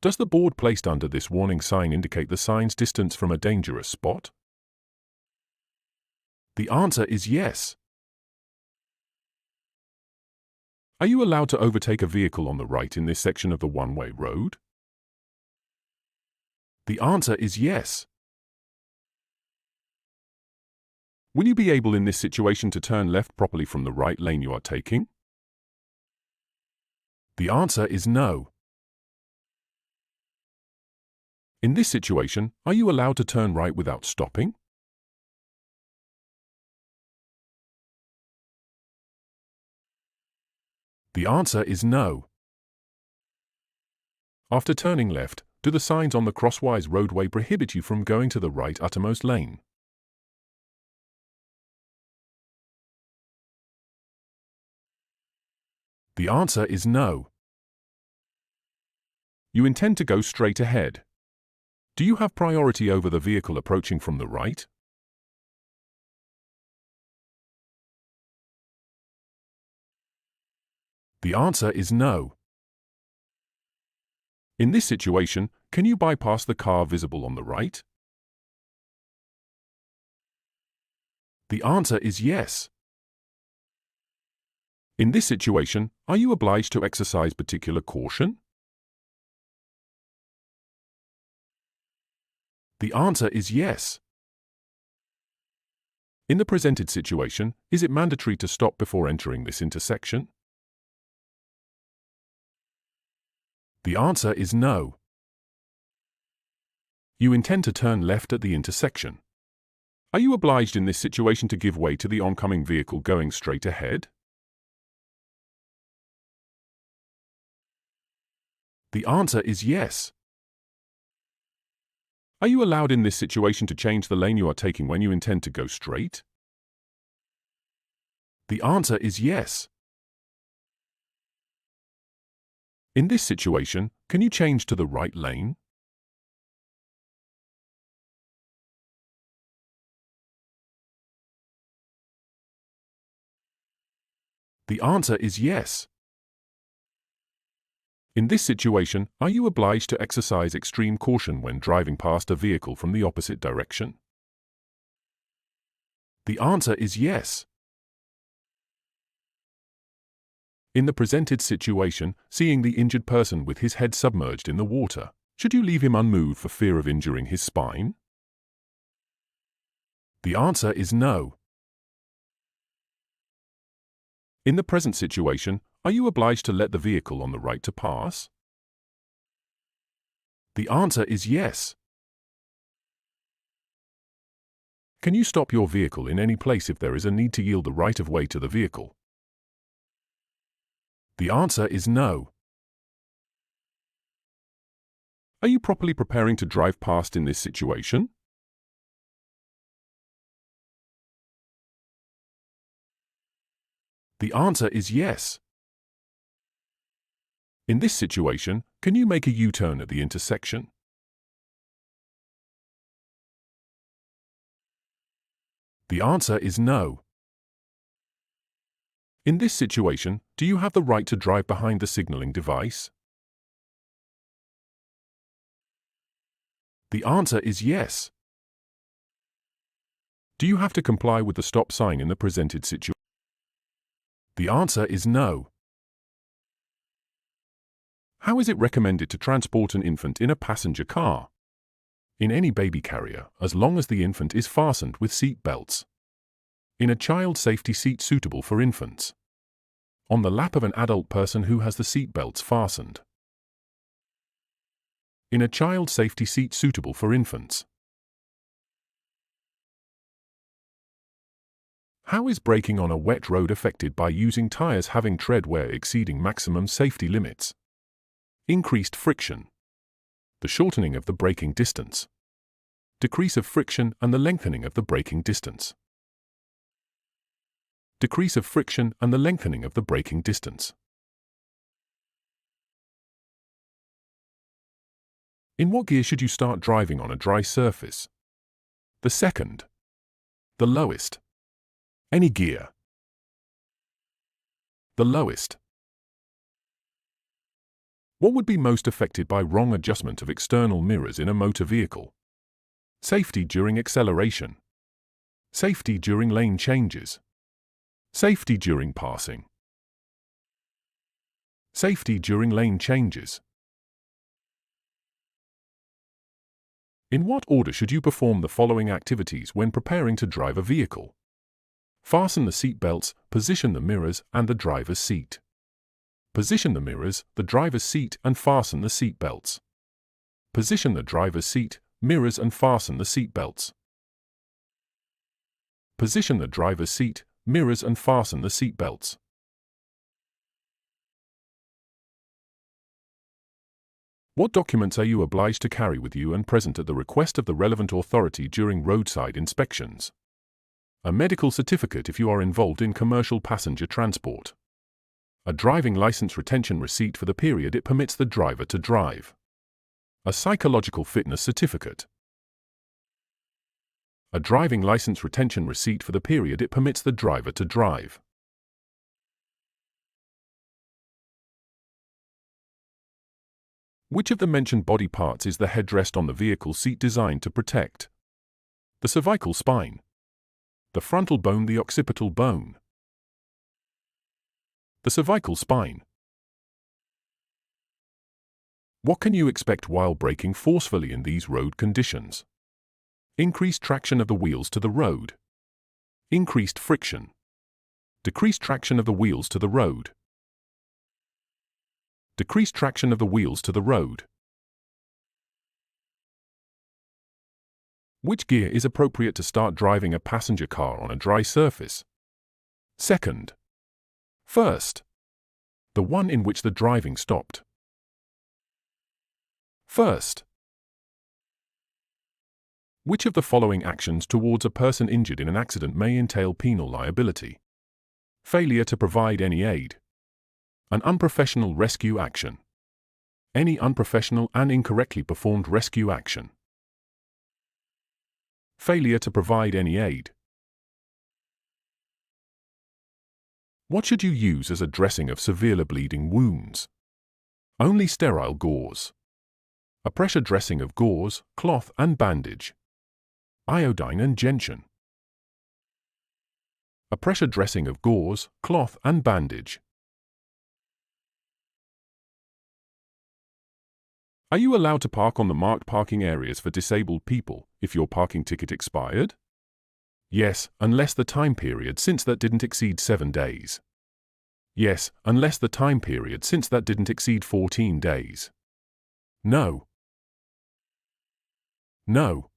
Does the board placed under this warning sign indicate the sign's distance from a dangerous spot? The answer is yes. Are you allowed to overtake a vehicle on the right in this section of the one-way road? The answer is yes. Will you be able in this situation to turn left properly from the right lane you are taking? The answer is no. In this situation, are you allowed to turn right without stopping? The answer is no. After turning left, do the signs on the crosswise roadway prohibit you from going to the right uttermost lane? The answer is no. You intend to go straight ahead. Do you have priority over the vehicle approaching from the right? The answer is no. In this situation, can you bypass the car visible on the right? The answer is yes. In this situation, are you obliged to exercise particular caution? The answer is yes. In the presented situation, is it mandatory to stop before entering this intersection? The answer is no. You intend to turn left at the intersection. Are you obliged in this situation to give way to the oncoming vehicle going straight ahead? The answer is yes. Are you allowed in this situation to change the lane you are taking when you intend to go straight? The answer is yes. In this situation, can you change to the right lane? The answer is yes. In this situation, are you obliged to exercise extreme caution when driving past a vehicle from the opposite direction? The answer is yes. In the presented situation, seeing the injured person with his head submerged in the water, should you leave him unmoved for fear of injuring his spine? The answer is no. In the present situation, are you obliged to let the vehicle on the right to pass? The answer is yes. Can you stop your vehicle in any place if there is a need to yield the right of way to the vehicle? The answer is no. Are you properly preparing to drive past in this situation? The answer is yes. In this situation, can you make a U-turn at the intersection? The answer is no. In this situation, do you have the right to drive behind the signaling device? The answer is yes. Do you have to comply with the stop sign in the presented situation? The answer is no. How is it recommended to transport an infant in a passenger car? In any baby carrier, as long as the infant is fastened with seat belts. In a child safety seat suitable for infants. On the lap of an adult person who has the seat belts fastened. In a child safety seat suitable for infants. How is braking on a wet road affected by using tires having tread wear exceeding maximum safety limits? Increased friction. The shortening of the braking distance. Decrease of friction and the lengthening of the braking distance. Decrease of friction and the lengthening of the braking distance. In what gear should you start driving on a dry surface? The second. The lowest. Any gear. The lowest. What would be most affected by wrong adjustment of external mirrors in a motor vehicle? Safety during acceleration. Safety during lane changes. Safety during passing. Safety during lane changes. In what order should you perform the following activities when preparing to drive a vehicle? Fasten the seat belts, position the mirrors and the driver's seat. Position the mirrors, the driver's seat and fasten the seat belts. Position the driver's seat, mirrors and fasten the seat belts. Position the driver's seat, mirrors and fasten the seat belts. What documents are you obliged to carry with you and present at the request of the relevant authority during roadside inspections? A medical certificate if you are involved in commercial passenger transport. A driving license retention receipt for the period it permits the driver to drive. A psychological fitness certificate. A driving license retention receipt for the period it permits the driver to drive. Which of the mentioned body parts is the headrest on the vehicle seat designed to protect? The cervical spine. The frontal bone, the occipital bone. The cervical spine. What can you expect while braking forcefully in these road conditions? Increased traction of the wheels to the road. Increased friction. Decreased traction of the wheels to the road. Decreased traction of the wheels to the road. Which gear is appropriate to start driving a passenger car on a dry surface? Second. First. The one in which the driving stopped. First. Which of the following actions towards a person injured in an accident may entail penal liability? Failure to provide any aid. An unprofessional rescue action. Any unprofessional and incorrectly performed rescue action. Failure to provide any aid. What should you use as a dressing of severely bleeding wounds? Only sterile gauze. A pressure dressing of gauze, cloth and bandage. Iodine and gentian. A pressure dressing of gauze, cloth and bandage. Are you allowed to park on the marked parking areas for disabled people if your parking ticket expired? Yes, unless the time period since that didn't exceed 7 days. Yes, unless the time period since that didn't exceed 14 days. No. No.